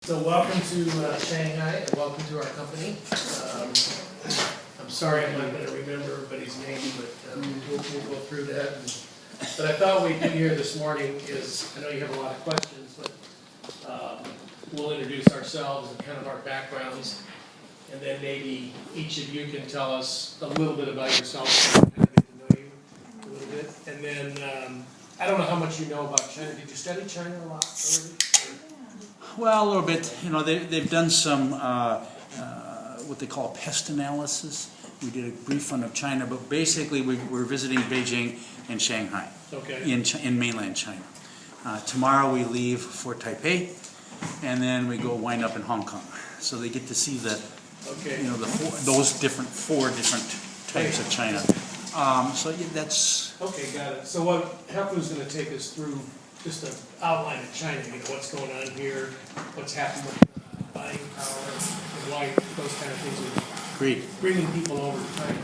So welcome to Shanghai and welcome to our company. I'm sorry I'm not going to remember everybody's name, but we'll go through that. But I thought what we'd do here this morning is, I know you have a lot of questions, but we'll introduce ourselves and kind of our backgrounds. And then maybe each of you can tell us a little bit about yourself, so we kind of get to know you a little bit. And then, I don't know how much you know about China. Did you study China a lot already? Well, a little bit. You know, they've done some what they call pest analysis. We did a brief one of China, but basically we're visiting Beijing and Shanghai, Okay. in mainland China. Tomorrow we leave for Taipei, and then we go wind up in Hong Kong. So they get to see Okay. you know, those four different types of China. So yeah, that's. Okay, got it. So what Hefner's going to take us through just an outline of China, you know, what's going on here, what's happening with buying power, and why those kind of things are Great. bringing people over to China.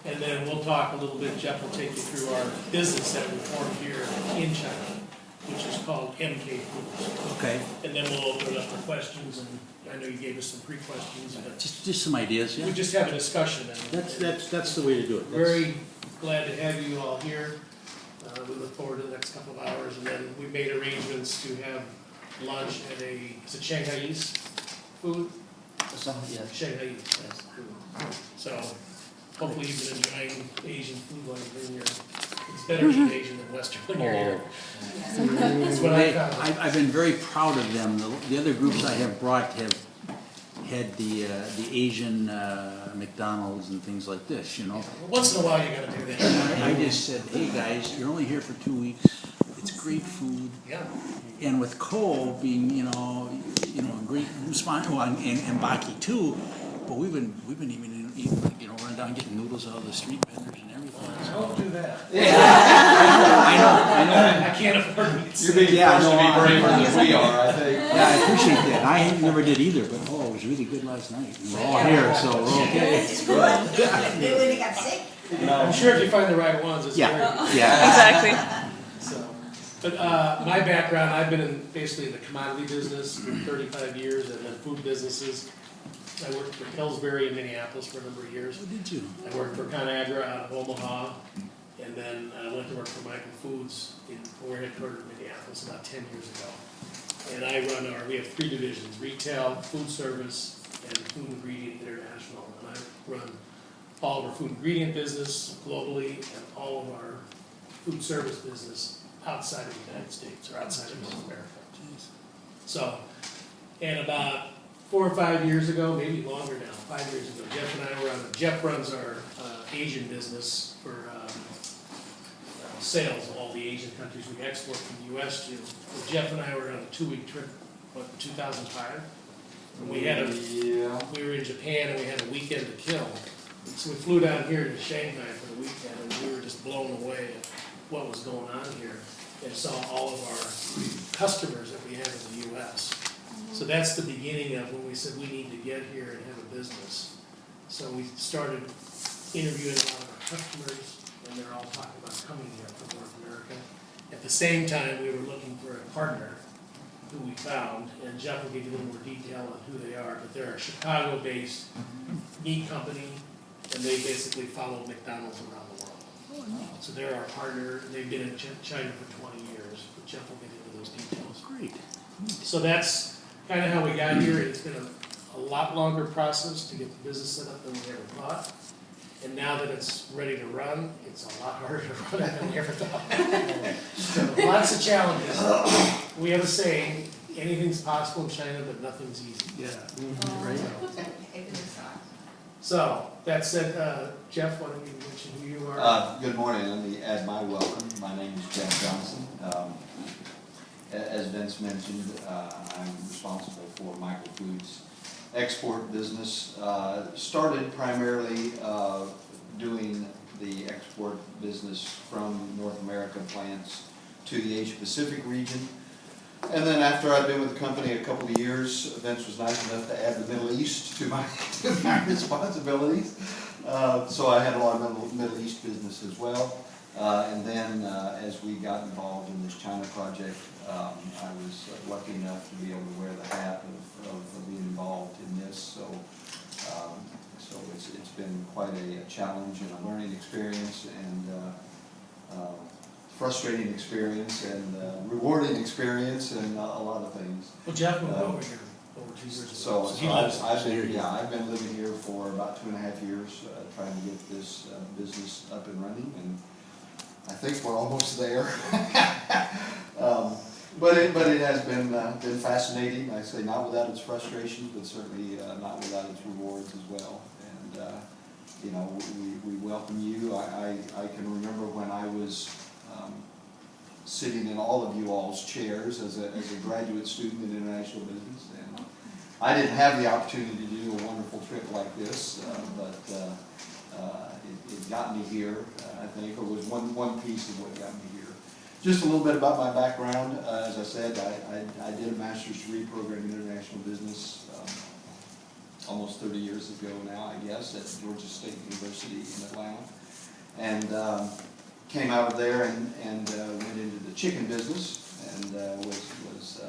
And then we'll talk a little bit, Jeff will take you through our business that we formed here in China, which is called MK Foods. Okay. And then we'll open it up for questions, and I know you gave us some pre-questions, but Just some ideas. Yeah. we just have a discussion. And That's the way to do it. very glad to have you all here. We look forward to the next couple of hours, and then we made arrangements to have lunch at it's a Shanghaiese food? Yes. Shanghaiese food. So hopefully you've been enjoying Asian food while you've been here. It's better to eat Asian than Western when you're here. That's what I found. I've been very proud of them. The other groups I have brought have had the Asian McDonald's and things like this, you know. Once in a while you gotta do that. I just said, hey guys, you're only here for 2 weeks. It's great food, Yeah. and with Cole being, you know, a great sponsor, well, and Baki too. But we've been even you know, running down and getting noodles out of the street vendors and everything. Don't do that. I know. I can't afford it. You're being forced to be braver than we are, I think. Yeah, I appreciate that. I never did either, but it was really good last night. And we're all here, so we're okay. It's good. They when they got sick. I'm sure if you find the right ones, it's very good. Yeah. Exactly. So, but my background, I've been in basically the commodity business for 35 years, and then food businesses. I worked for Pillsbury in Minneapolis for a number of years. What did you? I worked for ConAgra out of Omaha, and then I went to work for Michael Foods we're headquartered in Minneapolis about 10 years ago. And we have 3 divisions: retail, food service, and food ingredient international. And I run all of our food ingredient business globally and all of our food service business outside of the United States or outside of North America. So, and about 4 or 5 years ago, maybe longer now, 5 years ago, Jeff and I were on Jeff runs our Asian business for sales of all the Asian countries we export from the U.S. to. So Jeff and I were on a 2-week trip, in 2005? And we were in Japan and we had a weekend to kill. So we flew down here to Shanghai for the weekend, and we were just blown away at what was going on here, and saw all of our customers that we have in the U.S. So that's the beginning of when we said we need to get here and have a business. So we started interviewing a lot of our customers, and they're all talking about coming here from North America. At the same time, we were looking for a partner who we found, and Jeff will give you a little more detail on who they are, but they're a Chicago-based meat company, and they basically follow McDonald's around the world. So they're our partner, and they've been in China for 20 years, but Jeff will get into those details. Great. So that's kind of how we got here. It's been a lot longer process to get the business set up than we ever thought. And now that it's ready to run, it's a lot harder to run than we ever thought. So lots of challenges. We have a saying, anything's possible in China, but nothing's easy. Yeah. Right. So, that said, Jeff, why don't you mention who you are? Good morning. Let me add my welcome. My name is Jeff Johnson. As Vince mentioned, I'm responsible for Michael Foods' export business. Started primarily doing the export business from North American plants to the Asia Pacific region. And then after I'd been with the company a couple of years, Vince was nice enough to add the Middle East to my responsibilities. So I had a lot of Middle East business as well. And then as we got involved in this China project, I was lucky enough to be able to wear the hat of quite a challenge and a learning experience, and frustrating experience, and rewarding experience, and a lot of things. Well, Jeff moved over here over 2 years ago. So he lives I've been living here for about 2.5 years, trying to get this business up and running, and I think we're almost there. But it has been fascinating. I say not without its frustrations, but certainly not without its rewards as well. And you know, we welcome you. I can remember when I was sitting in all of you all's chairs as a graduate student in international business, and I didn't have the opportunity to do a wonderful trip like this, but it got me here. I think it was one piece of what got me here. Just a little bit about my background. As I said, I did a master's degree program in international business almost 30 years ago now, I guess, at Georgia State University in Atlanta, and came out of there and went into the chicken business, and was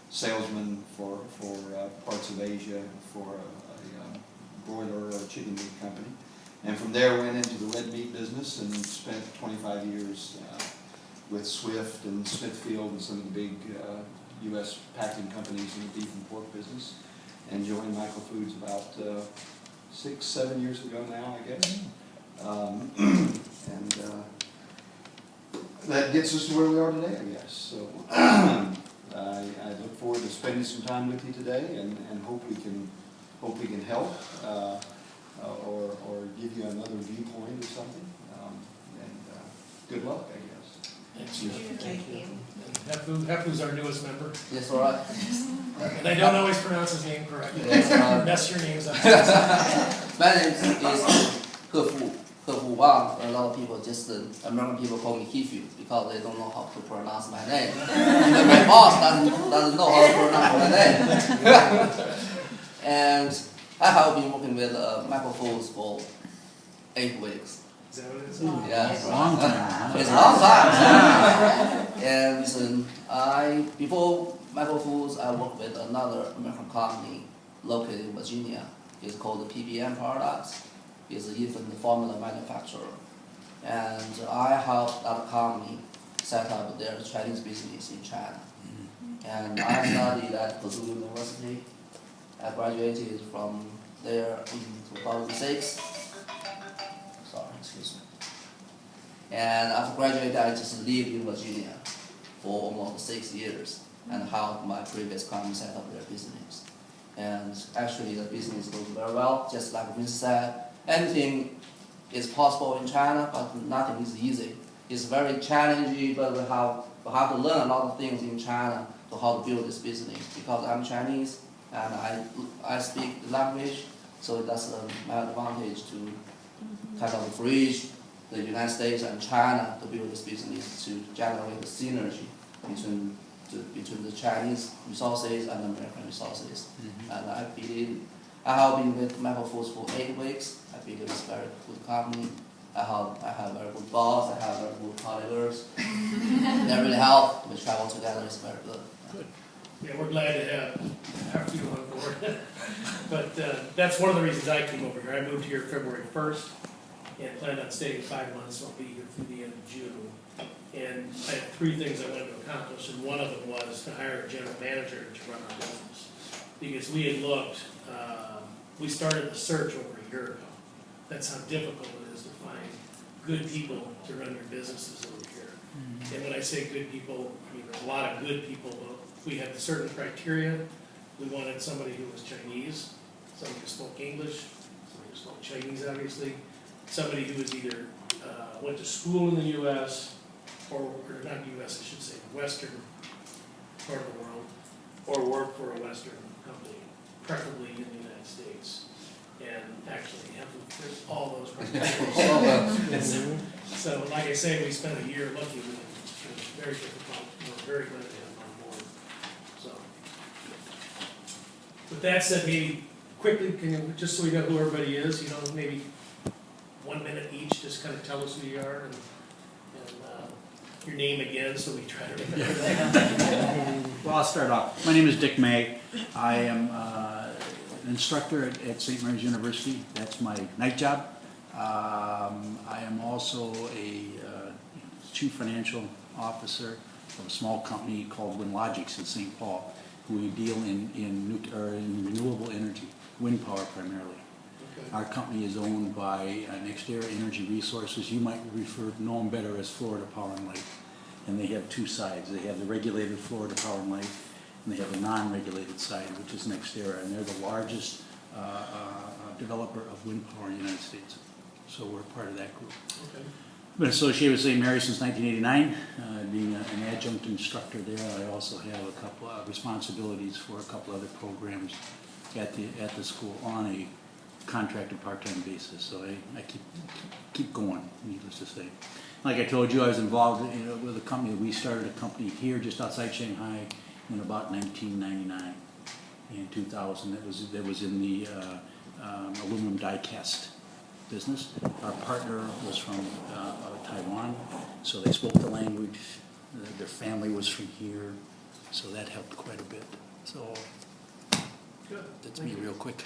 salesman for parts of Asia for a broiler or chicken meat company, and from there went into the red meat business and spent 25 years with Swift and Smithfield and some of the big U.S. packing companies in the beef and pork business, and joined Michael Foods about 6-7 years ago now, I guess. And that gets us to where we are today, I guess. So I look forward to spending some time with you today, and hope we can help or give you another viewpoint or something. And good luck, I guess. Thanks, Jeff. Thank you. Hefu's our newest member, Yes, all right. and I don't always pronounce his name correctly. Yes, Mess your names up. My name is Hefu Wang. A lot of people, just American people, call me Hefu because they don't know how to pronounce my name. Even my boss doesn't know how to pronounce my name. And I have been working with Michael Foods for 8 weeks. Is that what it is? Yeah, Long time. it's a long time. And before Michael Foods, I worked with another American company located in Virginia. It's called the PBM Products. It's an infant formula manufacturer. And I helped that company set up their Chinese business in China. And I studied at Purdue University. I graduated from there in 2006. Sorry, excuse me. And after graduating, I just lived in Virginia for almost 6 years and helped my previous company set up their business. And actually, the business goes very well. Just like Vince said, anything is possible in China, but nothing is easy. It's very challenging, but we have to learn a lot of things in China to how to build this business. Because I'm Chinese and I speak the language, so that's my advantage to kind of bridge the United States and China to build this business to generate the synergy between the Chinese resources and American resources. And I believe I have been with Michael Foods for 8 weeks. I believe it's a very good company. I have very good boss. I have very good colleagues. They really help. We travel together. It's very good. Good. Yeah, we're glad to have you on board. But that's one of the reasons I came over here. I moved here February 1st and planned on staying 5 months, so I'll be here through the end of June. And I had 3 things I wanted to accomplish, and one of them was to hire a general manager to run our business. Because we had looked, we started the search over a year ago. That's how difficult it is to find good people to run your businesses over here. And when I say good people, I mean there's a lot of good people, but we had certain criteria. We wanted somebody who was Chinese, somebody who spoke English, somebody who spoke Chinese obviously, somebody who was either went to school in the U.S., or not U.S., I should say, the Western part of the world, or worked for a Western company, preferably in the United States. And actually, have to fit all those criteria. So, like I say, we spent a year looking, and it was very difficult. We're very glad to have them on board. So, with that said, maybe quickly, can you, just so we know who everybody is, you know, maybe 1 minute each, just kind of tell us who you are and your name again, so we try to remember that. Well, I'll start off. My name is Dick May. I am an instructor at St. Mary's University. That's my night job. I am also a chief financial officer of a small company called WinLogix in St. Paul. We deal in renewable energy, wind power primarily. Okay. Our company is owned by NextEra Energy Resources. You might know them better as Florida Power and Light. And they have two sides. They have the regulated Florida Power and Light, and they have a non-regulated side, which is NextEra, and they're the largest developer of wind power in the United States. So we're part of that group. Okay. I've been associated with St. Mary's since 1989, being an adjunct instructor there. I also have a couple of responsibilities for a couple other programs at the school on a contracted part-time basis. So I keep going, needless to say. Like I told you, I was involved with a company. We started a company here just outside Shanghai in about 1999. In 2000, that was in the aluminum die-cast business. Our partner was from Taiwan, so they spoke the language. Their family was from here, so that helped quite a bit. So Good. that's Thank me you. real quick.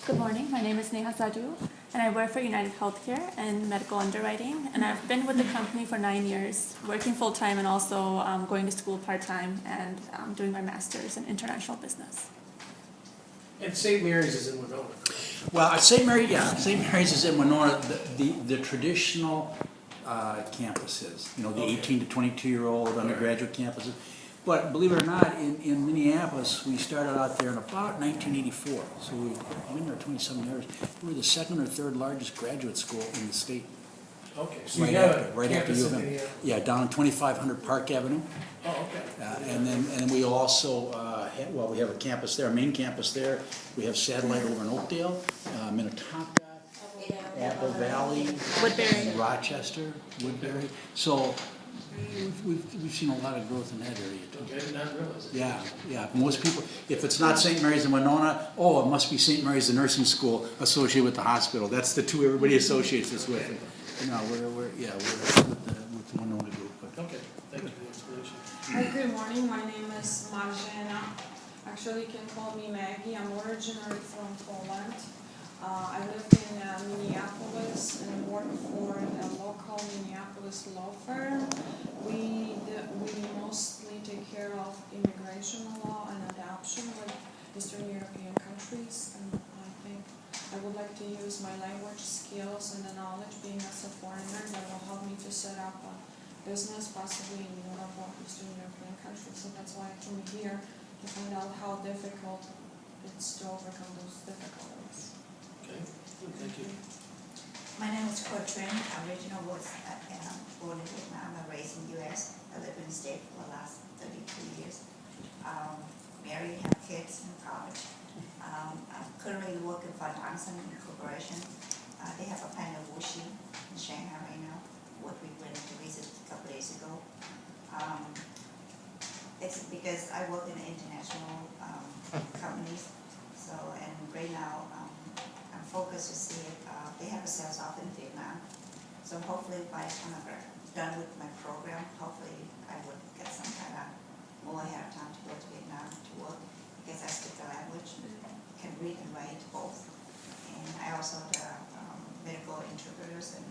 Good morning, my name is Neha Sadhu, and I work for United Healthcare in medical underwriting, and I've been with the company for 9 years, working full-time and also going to school part-time and doing my master's in international business. And St. Mary's is in Winona. Well, at St. Mary's is in Winona, the traditional campuses, the Okay. 18 to 22-year-old undergraduate campuses. But believe it or not, in Minneapolis, we started out there in about 1984. So we've been there 27 years. We were the second or third largest graduate school in the state. Okay, so you have a After campus U in of M. Minneapolis. Yeah, down on 2500 Park Avenue. Oh, okay. And then we also, we have a campus there, a main campus there. We have satellite over in Oakdale, Minnetonka, Apple Valley, Woodbury. and Rochester, Woodbury. So we've seen a lot of growth in that area too. Okay, I did not realize it. Yeah. Most people, if it's not St. Mary's in Winona, it must be St. Mary's, the nursing school associated with the hospital. That's the two everybody associates us with. No, we're with the Winona group. But Okay, thank you for the explanation. Hi, good morning. My name is Marzena. Actually, you can call me Maggie. I'm originally from Poland. I lived in Minneapolis and worked for a local Minneapolis law firm. We mostly take care of immigration law and adoption with Eastern European countries. And I think I would like to use my language skills and the knowledge being as a foreigner that will help me to set up a business possibly in one of our Eastern European countries. So that's why I came here to find out how difficult it's to overcome those difficulties. Okay, thank you. My name is Corinne. Original was born in Vietnam and raised in the U.S. I lived in the state for the last 32 years. Married, have kids in college. I'm currently working for Johnson Corporation. They have a plant in Wuxi in Shanghai right now, what we went to visit a couple days ago. It's because I work in international companies, and right now I'm focused to see if they have a sales off in Vietnam. So hopefully by the time I'm done with my program, hopefully I would get some kind of more ahead of time to go to Vietnam to work, because I speak the language, can read and write both. And I also have medical interpreters and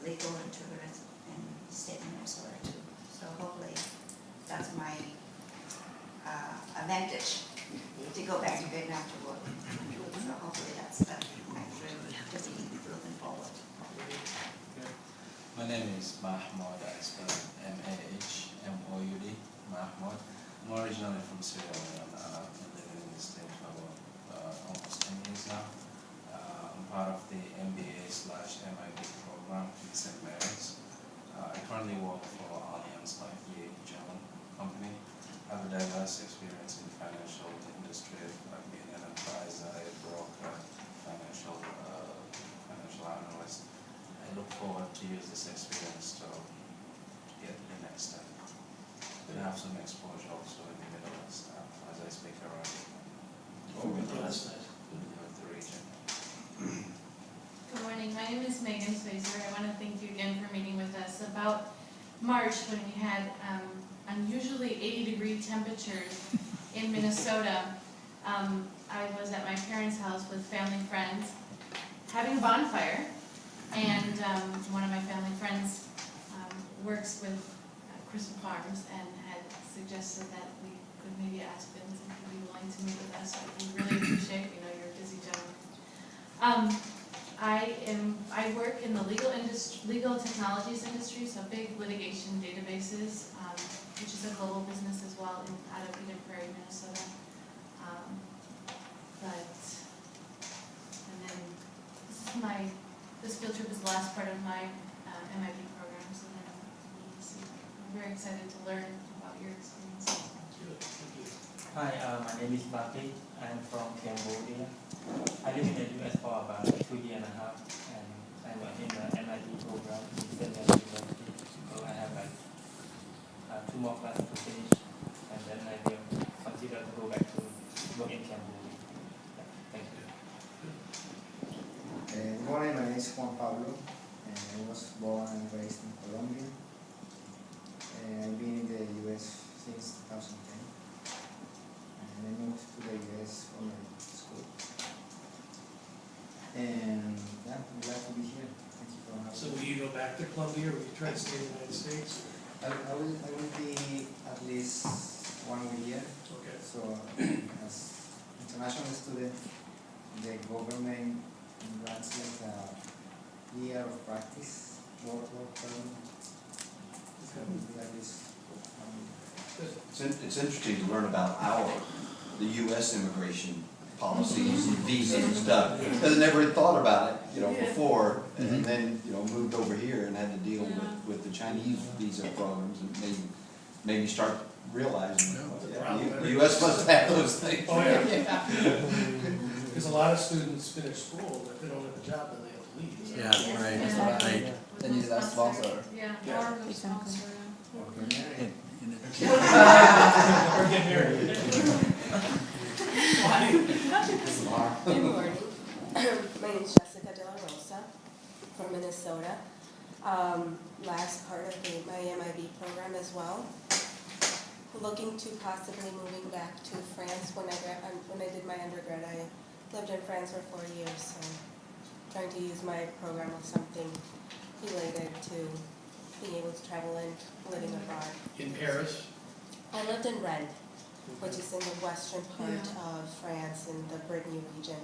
legal interpreters in state Minnesota too. So hopefully that's my advantage to go back to Vietnam to work. So hopefully that's my dream to be looking forward. My name is Mahmoud. I spell Mahmoud. Mahmoud. I'm originally from Sierra Leone. I've been living in the state for almost 10 years now. I'm part of the MBA/MIB program in St. Mary's. I currently work for Allianz Life, a German company. I have a diverse experience in the financial industry. I've been an advisor, a broker, financial analyst. I look forward to use this experience to get to the next step. I have some exposure also in the Middle East as I speak around That's nice. the region. Good morning, my name is Megan Swayzer. I want to thank you again for meeting with us. About March, when we had unusually 80-degree temperatures in Minnesota, I was at my parents' house with family friends, having a bonfire. And one of my family friends works with Crystal Farms and had suggested that we could maybe ask Vince if he'd be willing to meet with us. So we really appreciate, you're a busy gentleman. I work in the legal technologies industry, so big litigation databases, which is a global business as well, out of Eden Prairie, Minnesota. And then this field trip is the last part of my MIP program, so then I'm very excited to learn about your experience. Hi, my name is Bati. I'm from Cambodia. I live in the US for about 2 years and a half, and I work in the MIT program in Stanford University. So I have like 2 more classes to finish, and then I will consider to go back to work in Cambodia. Thank you. Good morning, my name is Juan Pablo, and I was born and raised in Colombia. I've been in the US since 2010, and I moved to the US for my school. And yeah, I'm glad to be here. Thank you for having me. So will you go back to Colombia, or will you try to stay in the United States? I will be at least 1 more year. Okay. So as international student, the government grants like a year of practice, work permit. So that is It's interesting to learn about the U.S. immigration policies and visas and stuff, because I never had thought about it, before, and then, moved over here and had to deal with the Chinese visa programs, and made me start realizing, the U.S. must have those things. Oh, yeah. Because a lot of students finish school, but if they don't have a job, then they have to leave. Is that Yeah, right? right. Then you got sponsor. Yeah. Or the sponsor, And Or get married. Good morning. My name is Jessica De La Rosa from Minnesota. Last part of my MIB program as well. Looking to possibly moving back to France. When I did my undergrad, I lived in France for 4 years, so trying to use my program with something related to being able to travel and living abroad. In Paris? I lived in Rennes, which is in the western part of France in the Brittany region.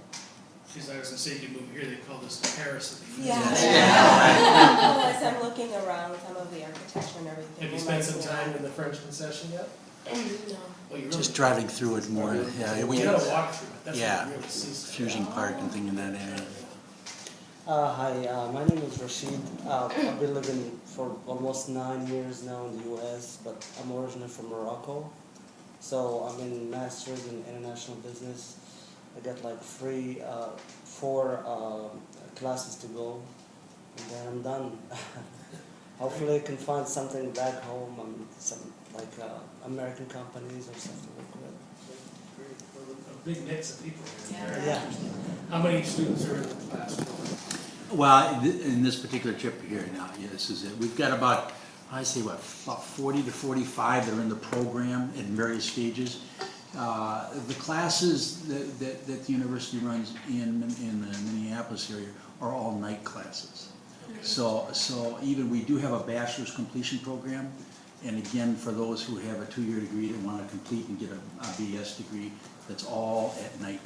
Because I was going to say, you move here, they call this the Paris of the Yeah. US. Well, as I'm looking around some of the architecture and everything. Have you spent some time in the French concession yet? No. Oh, you really? just driving through it more, yeah. We gotta walk through it, that's Yeah. what you really see. stuff. Fusion Park and thing in that area. Hi, my name is Rashid. I've been living for almost 9 years now in the US, but I'm originally from Morocco. So I'm in Masters in International Business. I got like 4 classes to go, and then I'm done. Hopefully I can find something back home, some like American companies or something like that. Great. Well, a big mix of people here. Yeah. Very Yeah. interesting. How many students are in the class? Well, in this particular trip here now, this is it. We've got about 40 to 45 that are in the program in various stages. The classes that the university runs in the Minneapolis area are all night classes. So even we do have a bachelor's completion program, and again, for those who have a 2-year degree that want to complete and get a BS degree, that's all at night.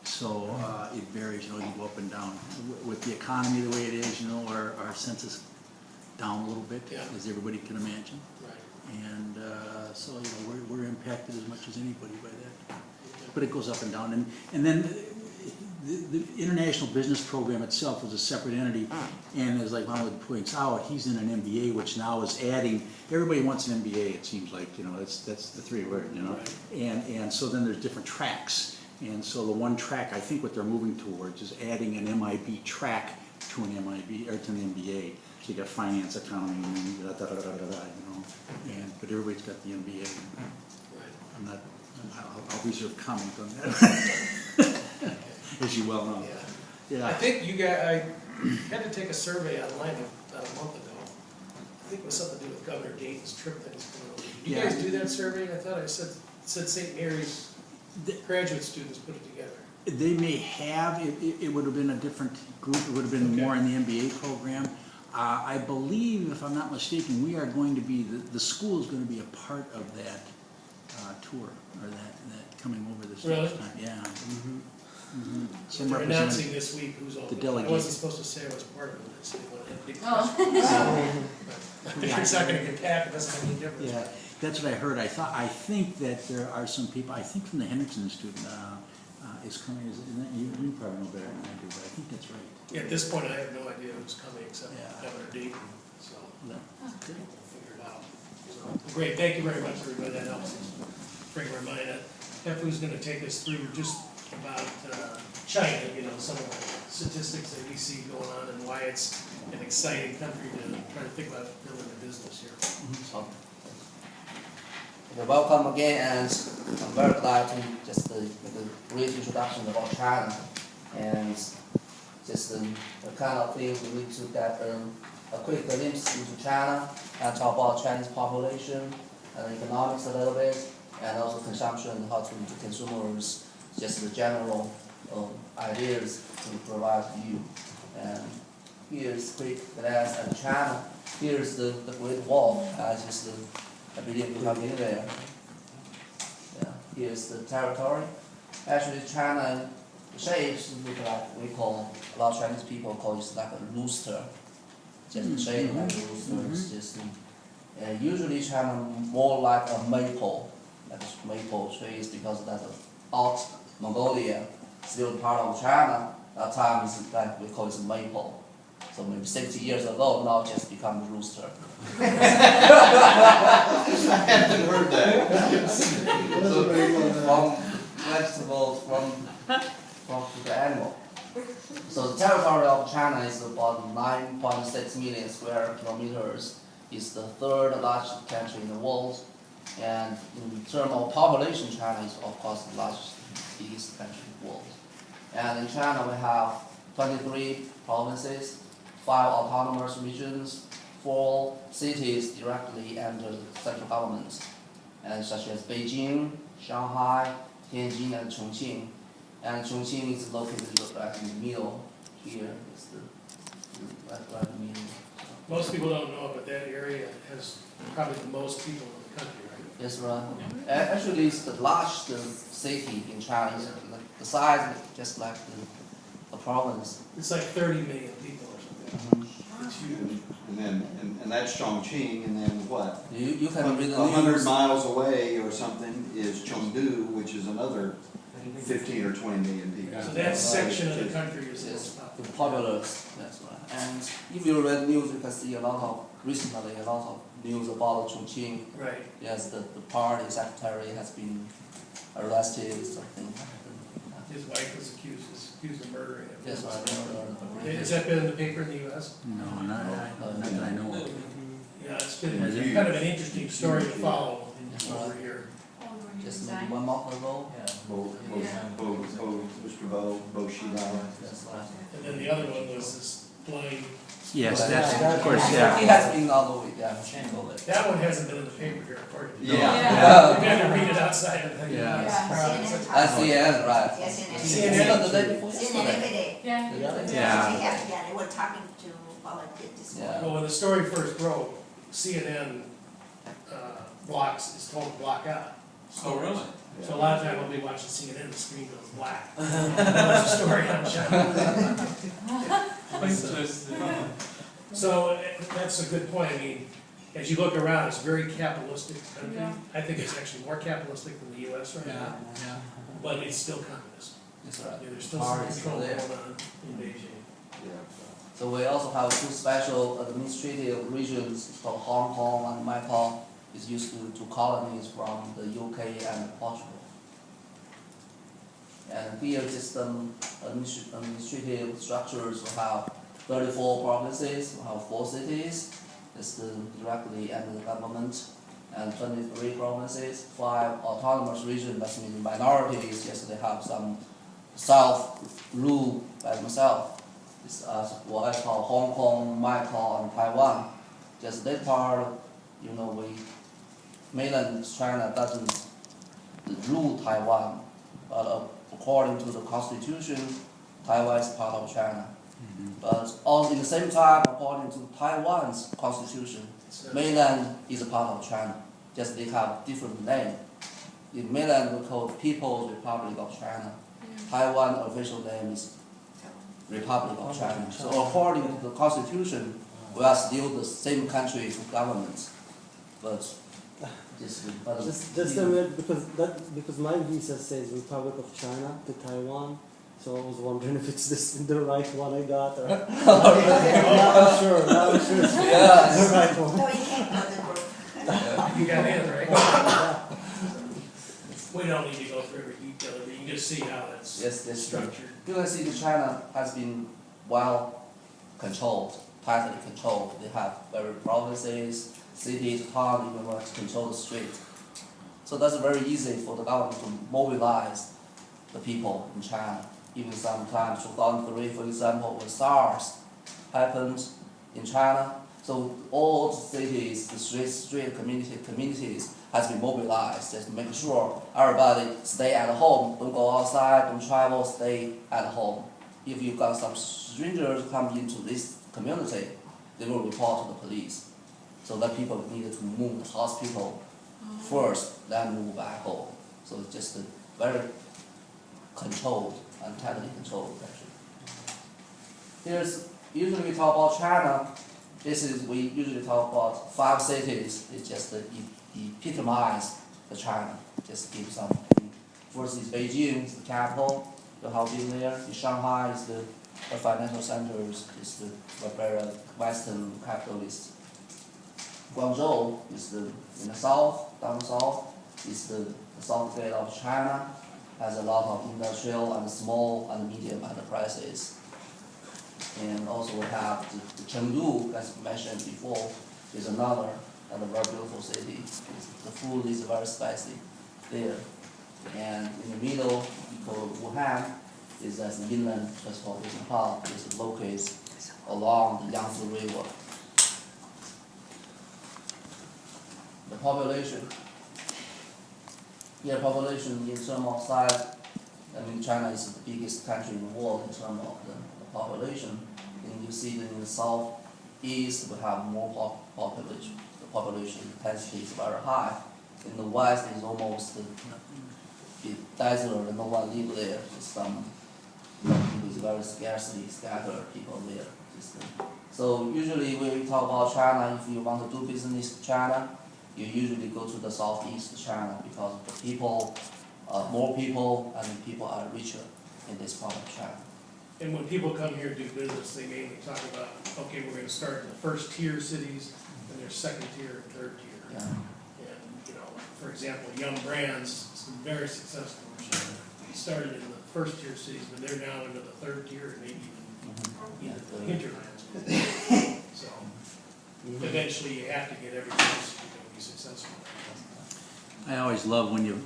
So it varies, you go up and down. With the economy the way it is, our census down a little bit, as everybody can imagine. Right. And so we're impacted as much as anybody by that. But it goes up and down. And then the international business program itself was a separate entity, and as like Mohammed points out, he's in an MBA, which now is adding. Everybody wants an MBA. It seems like that's the 3 word, and so then there's different tracks. And so the one track, I think what they're moving towards is adding an MIB track to an MIB or to an MBA. So you got finance, accounting, but everybody's got the MBA. Right. I'll reserve comment on that, as you well know. Yeah. I think I had to take a survey online about a month ago. I think it was something to do with Governor Dayton's trip that he's going over. Did you guys do that survey? I thought I said St. Mary's graduate students put it together. They may have, it would have been a different group, it would have been more in the MBA program. I believe, if I'm not mistaken, we are going to be, the school is going to be a part of that tour, or that coming over this Really? next time, yeah. Some They're announcing representative. this week who's all. The I delegate. wasn't supposed to say I was part of it. I said, well, big Oh. It's not gonna get packed, it doesn't make any difference. Yeah, that's what I heard. I think that there are some people, I think from the Henderson Institute, is coming, isn't that, you probably know better than I do, but I think that's right. Yeah, at this point, I have no idea who's coming except Yeah. Governor Deaton, so Yeah. we'll figure it out. So, great, thank you very much, everybody, that helps us bring our mind up. Hefley's gonna take us through just about China, some of the statistics that we see going on and why it's an exciting country to try to think about building a business here. So, okay, welcome again, and I'm very glad to just make a brief introduction about China, and just the kind of things we need to get a quick glimpse into China, and talk about Chinese population and economics a little bit, and also consumption, how to consumers, just the general ideas to provide to you. And here's quick glance at China. Here's the Great Wall. I believe you have been there. Yeah. Here's the territory. Actually, China shapes look like a lot of Chinese people call it like a rooster. Just the shape like a rooster. It's just usually China more like a maple, like a maple trees, because that's out Mongolia, still part of China. That time is like we call it maple. So maybe 60 years ago, now just become rooster. I haven't heard that. So from vegetables, from the animal. So the territory of China is about 9.6 million square kilometers. It's the third largest country in the world. And in terms of population, China is of course the largest biggest country in the world. And in China we have 23 provinces, 5 autonomous regions, 4 cities directly under the central government, and such as Beijing, Shanghai, Tianjin, and Chongqing. And Chongqing is located right in the middle. Here is the right in the middle. Most people don't know it, but that area has probably the most people in the country, right? Yes, right. Actually, it's the largest city in China. It's like the size just like the province. It's like 30 million people or something. It's huge. And that's Chongqing, and then what? You can read the 100 news. miles away or something is Chengdu, which is another 15 or 20 million people. So that section of the country is the Yes, most the popular. populous. That's right. And if you read news, you can see recently a lot of news about Chongqing. Right. Yes, the party secretary has been arrested. Something happened. His wife was accused of murdering him. Yes, right. Has that been in the paper in the U.S.? No, not that I know of. Yeah, it's been Has it? kind of an interesting story to follow over here. Just maybe 1 month ago. Mr. Bo Shidara. That's right. And then the other one was this blind, Yes, But that's, of course, He yeah. has been all the way down. that one hasn't been in the paper here, according to you. Yeah. You got to read it outside of the. Yeah. I see, yeah, right. Yes, and CNN. The day before CNN every yesterday. day. Yeah. Yeah. They were talking to politics this morning. Yeah. Well, when the story first broke, CNN blocks, is told to block out. Oh, really? So a lot of time I'll be watching CNN, the screen goes black. There's a story on China. So that's a good point. I mean, as you look around, it's a very capitalistic country. Yeah. I think it's actually more capitalistic than the US right now, but it's still communist. That's right. There's still some Power is control there. going on in Beijing. So we also have 2 special administrative regions. It's called Hong Kong and Macau. It's used to colonies from the UK and Portugal. And here just administrative structures. We have 34 provinces, we have 4 cities, it's directly under the government, and 23 provinces, 5 autonomous regions, that means minorities. Yes, they have some self-rule by themselves. It's what I call Hong Kong, Macau, and Taiwan. Just that part, mainland China doesn't rule Taiwan, but of according to the constitution, Taiwan is part of China. But also in the same time, according to Taiwan's constitution, mainland is a part of China. Just they have different name. In mainland we call People's Republic of China. Taiwan official name is Republic of China. So according to the constitution, we are still the same country with government. But Just a minute, because my visa says Republic of China to Taiwan, so I was wondering if it's the right one I got or. Now I'm sure. It's the right one. No, you can't go to the group. You got in, right? We don't need to go through every detail, but you can just see how it's yes, that's structured. You can see that China has been well controlled, tightly controlled. They have very provinces, cities, towns, even want to control the street. So that's very easy for the government to mobilize the people in China. Even sometimes 2003, for example, when SARS happened in China, so all the cities, the street communities has been mobilized just to make sure everybody stay at home, don't go outside, don't travel, stay at home. If you got some strangers come into this community, they will report to the police. So that people needed to move to hospital first, then move back home. So it's just a very controlled and tightly controlled actually. Here's usually we talk about China. We usually talk about 5 cities. It's just epitomize the China. Just give some. First is Beijing, is the capital. You have been there. Shanghai is the financial centers. Is the very Western capitalist. Guangzhou is in the south, down the south. Is the south gate of China. Has a lot of industrial and small and medium enterprises. And also we have the Chengdu, as mentioned before, is another and a very beautiful city. The food is very spicy there. And in the middle, called Wuhan, is as an inland transportation hub, is located along the Yangtze River. The population. Yeah, population in terms of size, I mean China is the biggest country in the world in terms of the population. And you see that in the southeast we have more population. The population density is very high. In the west is almost desert and no one live there. Just some is very scarcely scattered people there. So usually when we talk about China, if you want to do business in China, you usually go to the southeast China because the people, more people, and people are richer in this part of China. And when people come here to do business, they mainly talk about, okay, we're going to start in the first tier cities, and there's second tier and third tier. Yeah. And, for example, Yum Brands has been very successful in China. They started in the first tier cities, but they're now into the third tier and maybe even the hinterlands. So eventually you have to get everything else if you're going to be successful. I always love when you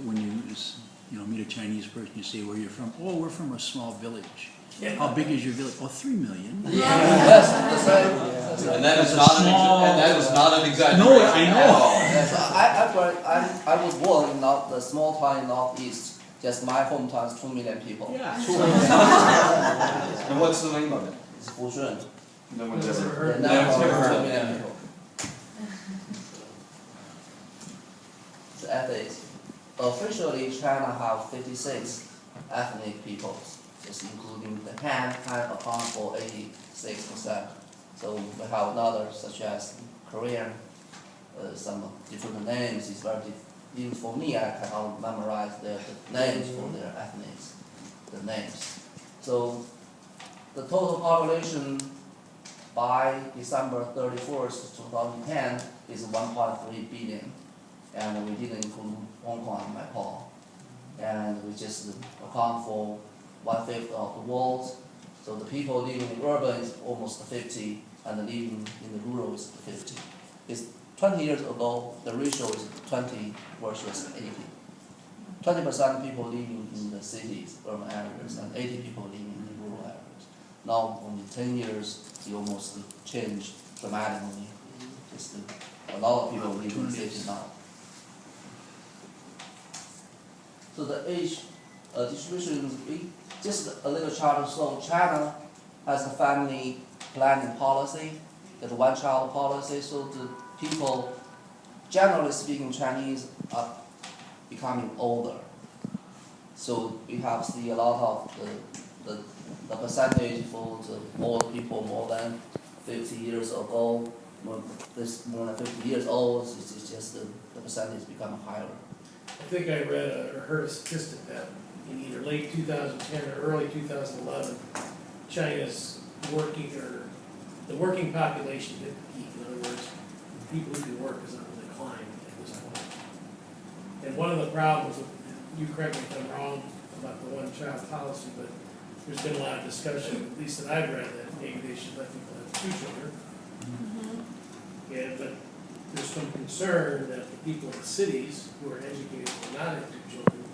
meet a Chinese person, you say where you're from. Oh, we're from a small village. Yeah. How big is your village? Oh, 3 million. Yes, that's right. And that is not an exaggeration. No, I know. Yes, I was born in the small town in northeast. Just my hometown is 2 million people. Yeah. And what's the name of it? It's Foods1. No one's Never ever heard. Never Never heard heard of of 2 it. million people. The ethics. Officially, China have 56 ethnic peoples, just including the Han account for 86%. So we have others such as Korean, some different names. It's very even for me, I cannot memorize the names for their ethnics, the names. So the total population by December 31st, 2010 is 1.3 billion. And we didn't include Hong Kong and Macau. And we just account for 1/5 of the world. So the people living in urban is almost 50, and living in the rural is 50. It's 20 years ago, the ratio is 20 versus 80. 20% of people living in the cities, urban areas, and 80 people living in the rural areas. Now, only 10 years, it almost changed dramatically. Just a lot of people live in the city now. So the age distribution, just a little chart. So China has a family planning policy, the one-child policy. So the people, generally speaking, Chinese are becoming older. So we have see a lot of the percentage for the old people more than 50 years ago. More than 50 years old, it's just the percentage become higher. I think I read or heard a statistic that in either late 2010 or early 2011, China's the working population hit the peak. In other words, people who can work is on the decline at this point. And one of the problems, you correct me if I'm wrong about the one-child policy, but there's been a lot of discussion, at least that I've read, that maybe they should let people have 2 children. Yeah, but there's some concern that the people in the cities who are educated will not have 2 children,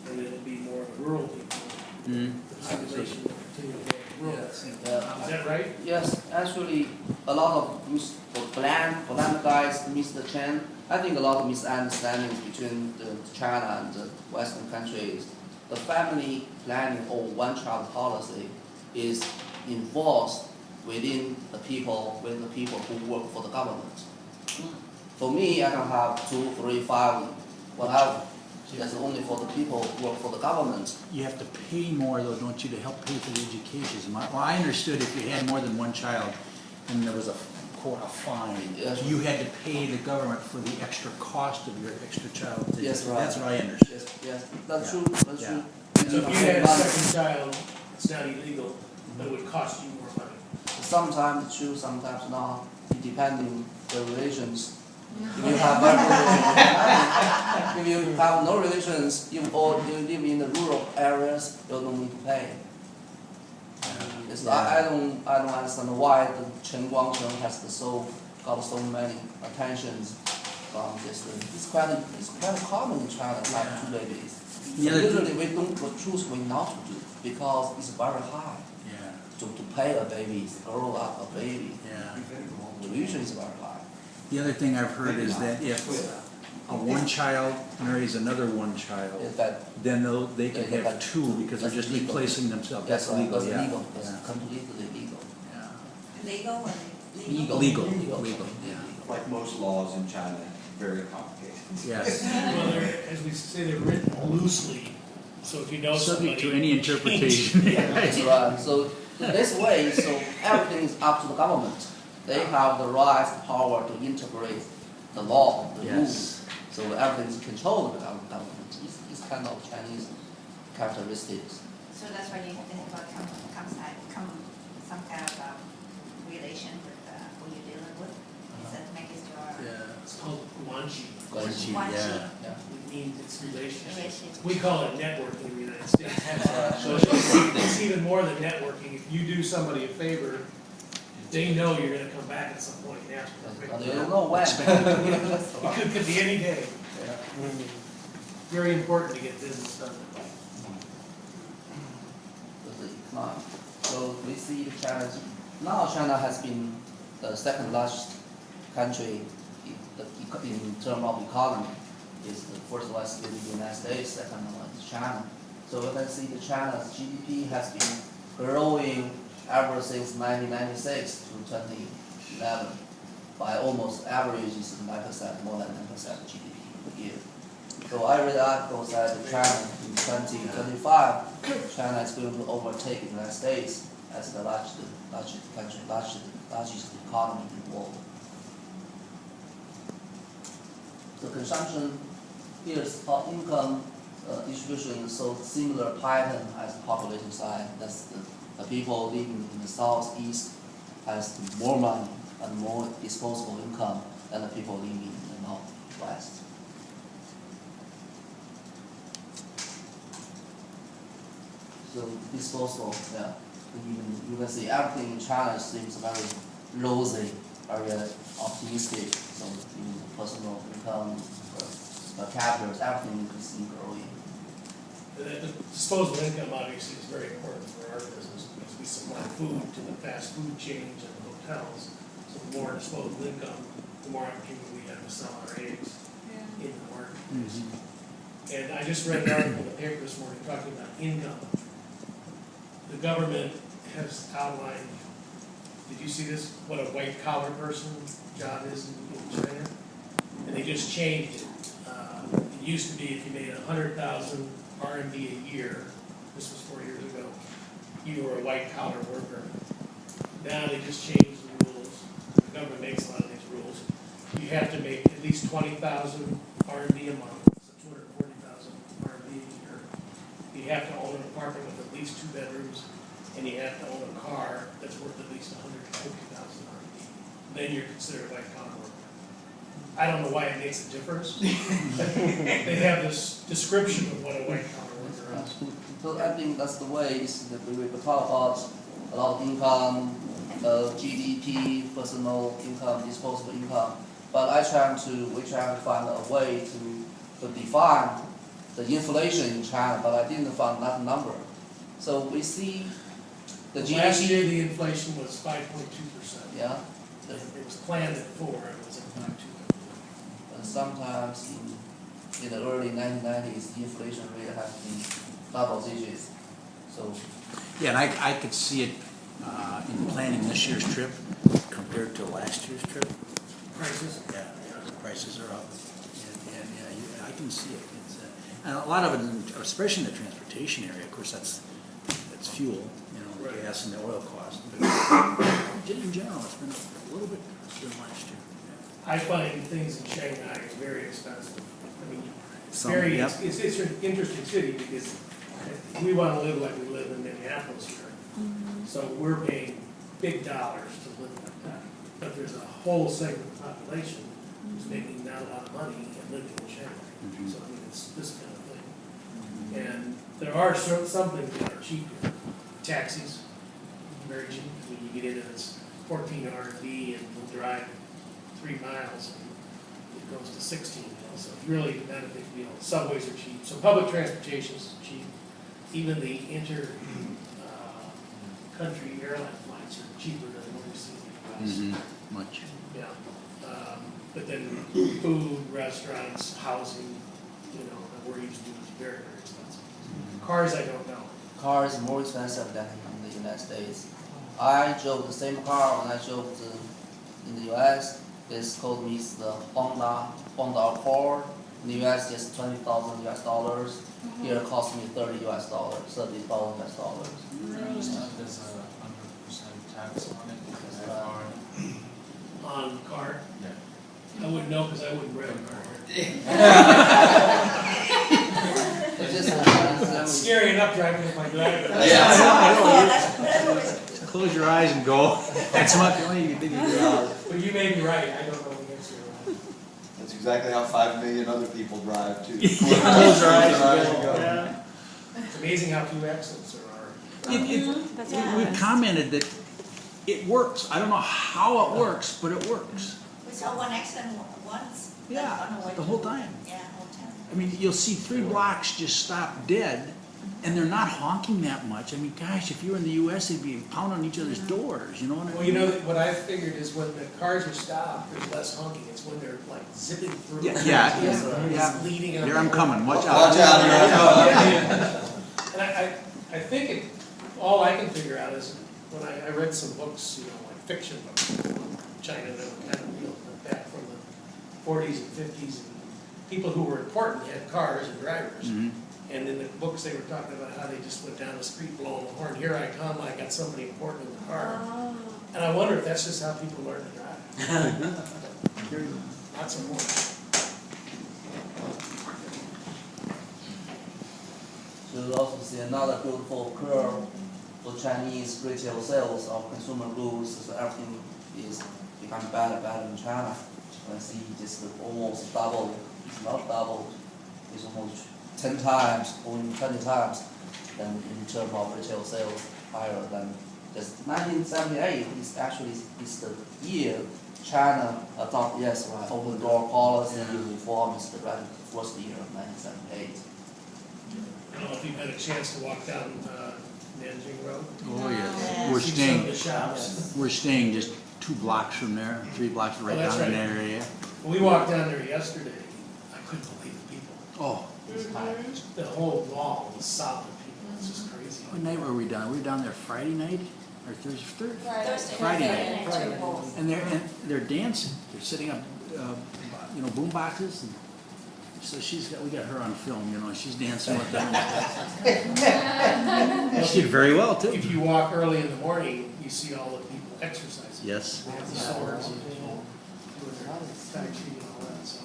and it'll be more of the rural people. The population will continue to go rural. Yeah. Is that right? Yes, actually, a lot of for land guys, Mr. Chen, I think a lot of misunderstandings between China and the Western countries. The family planning or one-child policy is enforced within the people who work for the government. For me, I can have 2, 3, 5, whatever. That's only for the people who work for the government. You have to pay more though, don't you, to help pay for the education? Well, I understood if you had more than 1 child and there was a fine, Yes. you had to pay the government for the extra cost of your extra child. Yes, right. That's what I understood. Yes, that's true, that's Yeah. true. So if you had a second child, it's not illegal, but it would cost you more money. Sometimes true, sometimes not, depending the relations. If you have if you have no relations, you live in the rural areas, you don't need to pay. I don't understand why the Chen Guangcheng has got so many attentions from this. It's quite common in China to have 2 babies. Usually we don't choose not to do because it's very high. To pay a baby, to grow up a baby. The tuition is very high. The other thing I've heard is that if a 1 child marries another 1 child, then they can have 2 because they're just replacing themselves. That's legal, That's yeah. legal. That's completely legal. Legal or Legal. Legal. Like most laws in China, very complicated. Yes. Well, as we say, they're written loosely, so if you know somebody. Subject to any interpretation. That's right. So this way, so everything is up to the government. They have the right power to integrate the law, the rules. So everything is controlled by the government. It's kind of Chinese characteristics. So that's why you have to have some kind of relation with who you're dealing with. Is that make it your It's called guanxi. Guanxi, Yeah. It means it's relationship. relationship? We call it networking in the United States. So it's even more than networking. If you do somebody a favor, they know you're gonna come back at some point and ask for a favor. You don't know when. It could be any day. Very important to get business done. So we see the China. Now China has been the second largest country in terms of economy. Is the first one is the United States, second one is China. So we can see the China's GDP has been growing ever since 1996 to 2011 by almost average is 9%, more than 9% GDP per year. So I read articles that China in 2025, China is going to overtake the United States as the largest economy in the world. The consumption here's income distribution so similar pattern as the population side. That's the people living in the southeast has more money and more disposable income than the people living in the northwest. So disposable, yeah. You can see everything in China seems very rosy, very optimistic. So even the personal income, per capita, everything you can see growing. The disposable income obviously is very important for our business because we supply food to the fast food chains and the hotels. So the more disposable income, the more opportunity we have to sell our eggs in the market. And I just read an article in the paper this morning talking about income. The government has outlined, did you see this, what a white collar person's job is in China? And they just changed it. It used to be if you made 100,000 RMB a year, this was 4 years ago, you were a white collar worker. Now they just changed the rules. The government makes a lot of these rules. You have to make at least 20,000 RMB a month, so 240,000 RMB a year. You have to own an apartment with at least 2 bedrooms, and you have to own a car that's worth at least 150,000 RMB. Then you're considered a white collar worker. I don't know why it makes a difference. They have this description of what a white collar worker is. So I think that's the way is that we will talk about a lot of income, GDP, personal income, disposable income. But we try to find a way to define the inflation in China, but I didn't find that number. So we see the GDP. Last year, the inflation was 5.2%. Yeah. It was planned at 4, it was at 5.2. And sometimes in the early 1990s, the inflation rate has been double digits. So Yeah, and I could see it in planning this year's trip compared to last year's trip. Prices? Yeah, the prices are up. And yeah, I can see it. It's, and a lot of it, especially in the transportation area, of course, that's fuel, Right. gas and the oil cost. But in general, it's been a little bit than last year. I find things in Shanghai is very expensive. I mean, it's Yep. it's an interesting city because we want to live like we live in Minneapolis here. So we're paying big dollars to live like that. But there's a whole segment of the population who's making not a lot of money and living in Shanghai. So I mean, it's this kind of thing. And there are some things that are cheap here. Taxis, very cheap. When you get in, it's 14 RMB and you'll drive 3 miles and it goes to 16. So it's really not a big deal. Subways are cheap. So public transportation is cheap. Even the country airline flights are cheaper than what we see in the US. Much. Yeah. But then food, restaurants, housing, that we're used to is very, very expensive. Cars, I don't know. car is more expensive than in the United States. I drove the same car when I drove in the US. It's called me the Honda Accord. In the US, just $20,000 US. Here it costs me $30 US, $30,000 US. There's a 100% tax on it because they are. On car? Yeah. I wouldn't know because I wouldn't rent a car here. It's just It's scary enough driving with my driver. Close your eyes and go. That's not the only thing you do. But you may be right, I don't know the answer to that. That's exactly how 5 million other people drive too. Close your eyes and go. Yeah. It's amazing how few accidents there are. That's We've commented that it works. I don't know how it works, but it works. We saw one accident once. Yeah, the whole time. Yeah, the whole time. I mean, you'll see 3 blocks just stop dead, and they're not honking that much. I mean, gosh, if you were in the U.S., they'd be pounding on each other's doors, you know what I mean? Well, what I figured is when the cars are stopped, there's less honking. It's when they're like zipping through. Yeah. Leading on. Here I'm coming, watch out. Watch out, here I come. And I think all I can figure out is when I read some books, like fiction books on China that were kind of back from the 40s and 50s, and people who were important had cars and drivers. And in the books they were talking about how they just went down the street blowing the horn, here I come, I got somebody important in the car. And I wonder if that's just how people learn to drive. Not so much. You'll also see another beautiful curve for Chinese retail sales of consumer goods. So everything is becoming better and better in China. You can see just almost double, it's not double, it's almost 10 times or even 20 times than in terms of retail sales, higher than just 1978 is actually the year China adopted open door policy reform is the first year of 1978. I don't know if you've had a chance to walk down Nanjing Road. Oh, yes. Yeah. We're See some of the staying, shops. we're staying just 2 blocks from there, 3 blocks right that's down in right. that area. When we walked down there yesterday, I couldn't believe the people. Oh, is Mhm. high. The whole wall was solid people, it's just crazy. What night were we down? We were down there Friday night or Thursday? Friday night. Friday night. And they're dancing. They're setting up, boom boxes. And so we got her on film. She's dancing with them. She did very well too. If you walk early in the morning, you see all the people exercising. Yes. They have the swords and doing their Tai Chi and all that, so.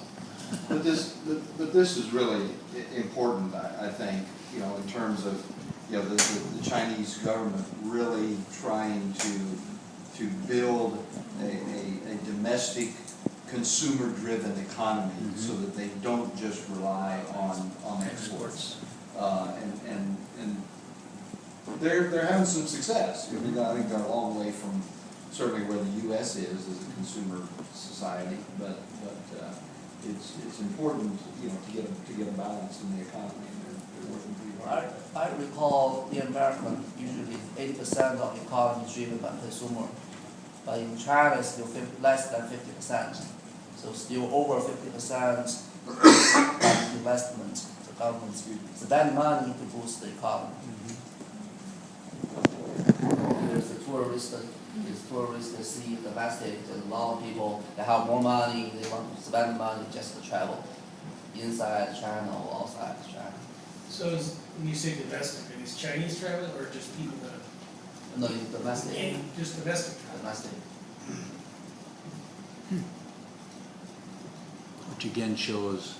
But this is really important, I think, in terms of, the Chinese government really trying to build a domestic consumer-driven economy so that they don't just rely on exports. And they're having some success. I mean, I think they're a long way from certainly where the U.S. is as a consumer society, but it's important, to get a balance in the economy, and they're working pretty hard. I recall in America, usually 80% of the economy is driven by consumer. But in China, it's still less than 50%. So still over 50% by investment. The government spend money to boost the economy. There's the tourists that see domestic, and a lot of people, they have more money, they want to spend money just to travel inside China or outside China. So when you say domestic, are these Chinese traveling or just people that? No, it's domestic. Just domestic travel? Domestic. Which again shows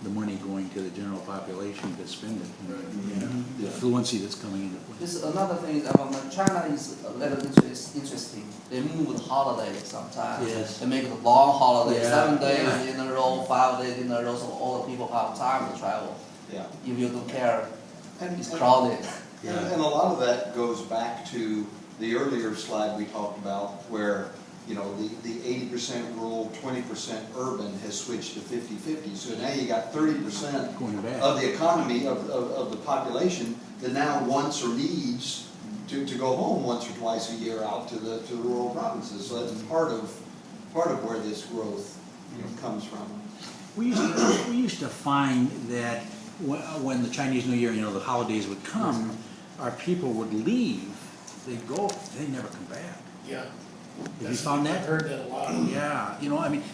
the money going to the general population to spend it. The fluency that's coming into play. This another thing about China is a little interesting. They move with holidays sometimes. Yes. They make it a long holiday, Yeah. 7 days in a row, 5 days in a row, so all the people have time to travel. Yeah. If you don't care, And- it's crowded. And a lot of that goes back to the earlier slide we talked about, where, the 80% rural, 20% urban has switched to 50-50. So now you got 30% Going back. of the economy, of the population, that now wants or needs to go home once or twice a year out to the rural provinces. So that's part of where this growth, comes from. We used to find that when the Chinese New Year, the holidays would come, our people would leave, they'd go, they never come back. Yeah. Have you found that? I've heard that a lot. Yeah,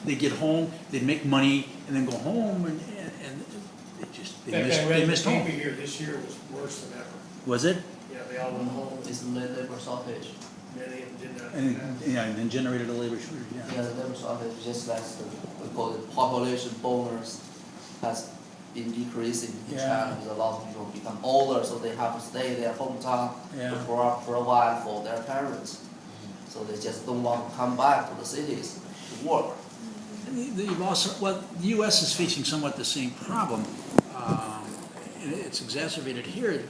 they'd get home, they'd make money, and then go home, and they missed The home. paper here this year was worse than ever. Was it? Yeah, they all went home, It's a labor shortage. many of them did not. And then generated a labor shortage, Yeah, the labor shortage just as we call it population bonus has been decreasing in Yeah. China because a lot of people become older, so they have to stay in their hometown Yeah. to provide for their parents. So they just don't want to come back to the cities to work. The U.S. is facing somewhat the same problem. And it's exacerbated here.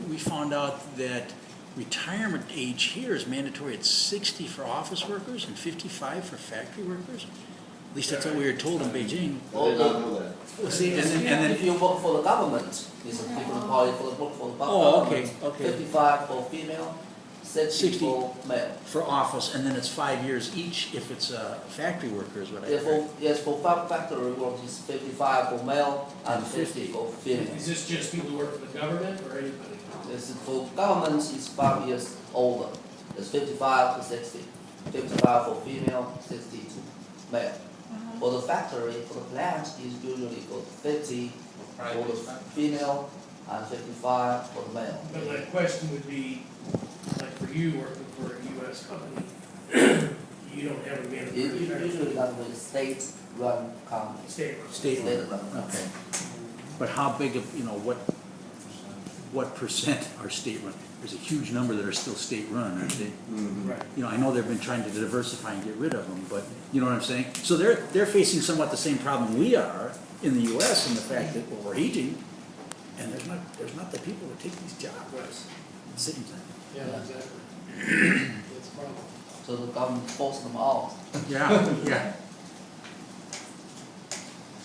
We found out that retirement age here is mandatory at 60 for office workers and 55 for factory workers. At least that's what we were told in Beijing. I did not know that. Well, see, and then If you work for the government, it's a different party for the work for the Oh, government. okay. 55 for female, 60 for male. for office, and then it's 5 years each if it's factory workers, what I heard. Yes, for factory work, it's 55 for male and 50 for female. Is this just people who work for the government or anybody? This is for government, it's 5 years older. It's 55 to 60. 55 for female, 60 to male. For the factory, for the plant, is usually go 50 for the female and 55 for the male. But my question would be, like for you working for a US company, you don't have a mandatory Usually that with state-run company. state. State-run. Okay. But how big of, what percent are state-run? There's a huge number that are still state-run, aren't they? Right. I know they've been trying to diversify and get rid of them, but you know what I'm saying? So they're facing somewhat the same problem we are in the U.S. in the fact that we're aging, and there's not the people to take these jobs at the same time. Yeah, exactly. That's a problem. So the government forced them out. Yeah.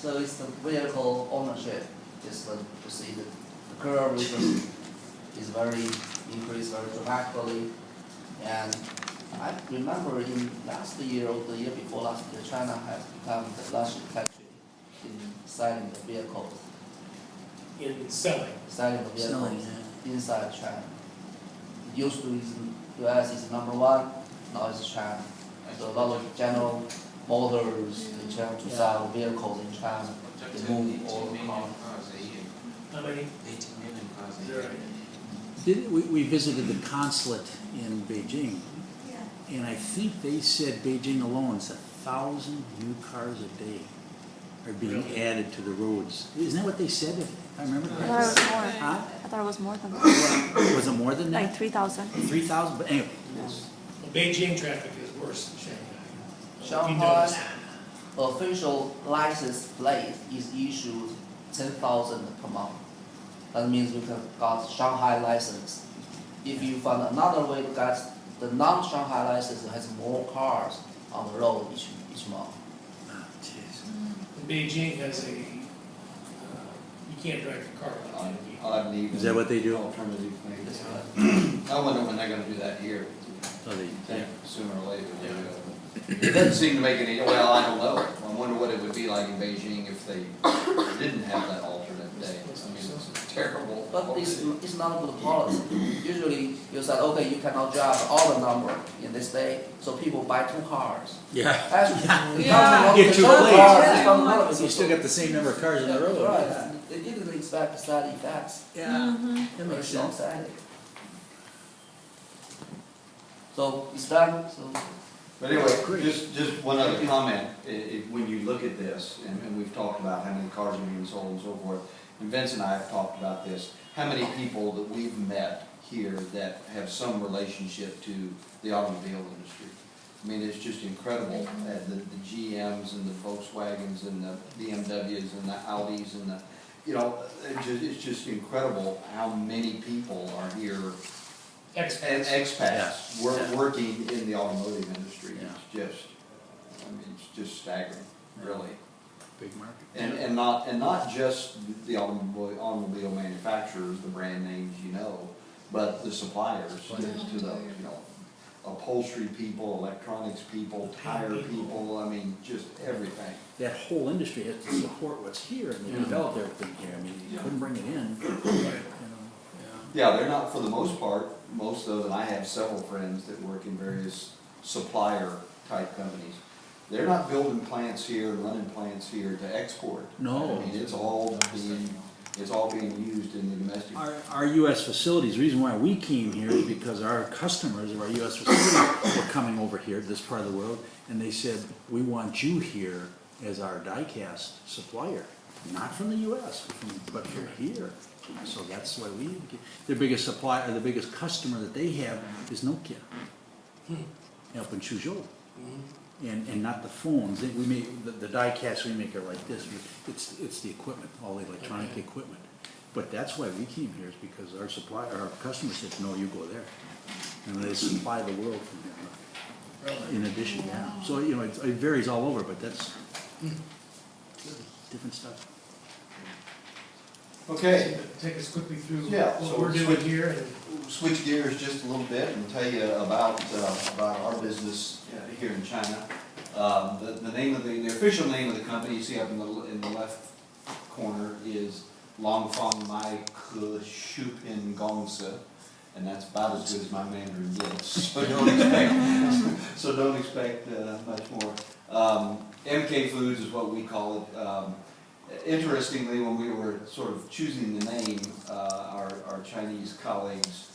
So it's the vehicle ownership, just to see that the curve is very increased very dramatically. And I remember in last year or the year before last year, China has become the largest country in selling the vehicles. in selling. selling the Selling, vehicles inside China. It used to is US is #1, now it's China. So a lot of General Motors, they try to sell vehicles in China. They move all the cars. How many? 18 million cars a You're year. right. We visited the consulate in Beijing, Yeah. and I think they said Beijing alone is 1,000 new cars a day are being Really? added to the roads. Isn't that what they said, if I remember I thought it was correctly? more. Huh? I thought it was more than that. Was it more than Like that? 3,000. 3,000, but anyway. Well, Beijing traffic is worse than Shanghai. You Shanghai, notice? official license plate is issued 10,000 per month. That means you can got Shanghai license. If you find another way to get the non-Shanghai license, it has more cars on the road each month. Ah, jeez. Beijing has a, you can't drive your car without ID. Odd and even. Is that what they do? Alternative This things. I wonder when they're gonna do that here, So they, sooner or later. It doesn't seem to make any, well, I don't know. I wonder what it would be like in Beijing if they didn't have that alternate day. I mean, it's terrible. But it's not a good policy. Usually you said, okay, you cannot drive all the number in this day, so people buy 2 cars. yeah. Actually, it Yeah. comes Get along two with the plates. cars, Yeah. it comes along with So you still got the same number of cars on the road. Right, they didn't expect side effects. Yeah, that Very makes sense. short-sighted. So it's done, so But anyway, just one other comment, when you look at this, and we've talked about how many cars are being sold and so forth, and Vince and I have talked about this, how many people that we've met here that have some relationship to the automobile industry. I mean, it's just incredible, the GMs and the Volkswagens and the BMWs and the Audis and the, you know, it's just incredible how many people are here and Expats. expats working in the automotive industry. Yeah. It's just, I mean, it's just staggering, really. Big market. And not just the automobile manufacturers, the brand names you know, but the suppliers to the, you know, upholstery people, electronics people, tire people, I mean, just everything. That whole industry has to support what's here, and they developed everything here. I mean, you couldn't bring it in, you know. Yeah, they're not, for the most part, most of them, I have several friends that work in various supplier type companies. They're not building plants here, running plants here to export. No. I mean, it's all being used in the domestic. Our US facilities, the reason why we came here is because our customers of our US facilities were coming over here, this part of the world, and they said, we want you here as our die-cast supplier, not from the US, but from here. So that's why their biggest supplier, the biggest customer that they have is Nokia, up in Suzhou. And not the phones. We make the die-cast we make are like this. It's the equipment, all the electronic equipment. But that's why we came here, is because our customer said, no, you go there. And they supply the world from here. In addition, yeah. So, you know, it varies all over, but that's different stuff. Okay. Take us quickly through Yeah, what so we're doing here and switch gears just a little bit and tell you about our business here in China. The name of the official name of the company you see up in the left corner is Longfang Mai Ke Shupin Gongse, and that's about as good as my Mandarin gets. So don't expect much more. MK Foods is what we call it. Interestingly, when we were sort of choosing the name, our Chinese colleagues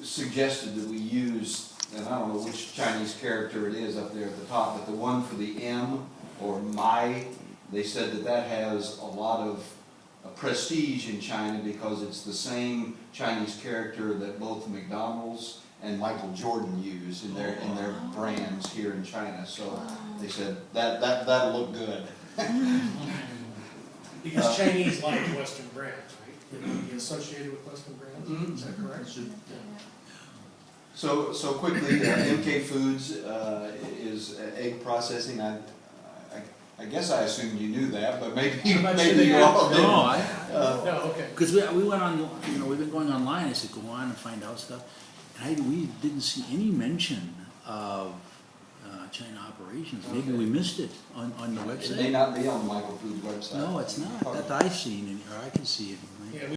suggested that we use, and I don't know which Chinese character it is up there at the top, but the one for the M, or Mai, they said that has a lot of prestige in China because it's the same Chinese character that both McDonald's and Michael Jordan use in their brands here in China. So they said that'll look good. because Chinese like Western brands, right? They want to be associated with Western brands. Mhm. Is that correct? So quickly, MK Foods is egg processing. I guess I assumed you knew that, but maybe I'm not sure you you all have. did. No, okay. Because we went on, you know, we've been going online. I said, go on and find out stuff. And we didn't see any mention of China operations. Maybe we missed it on the It may website. not be on Michael Foods' website. No, it's not, that I've seen, or I can see it. Yeah,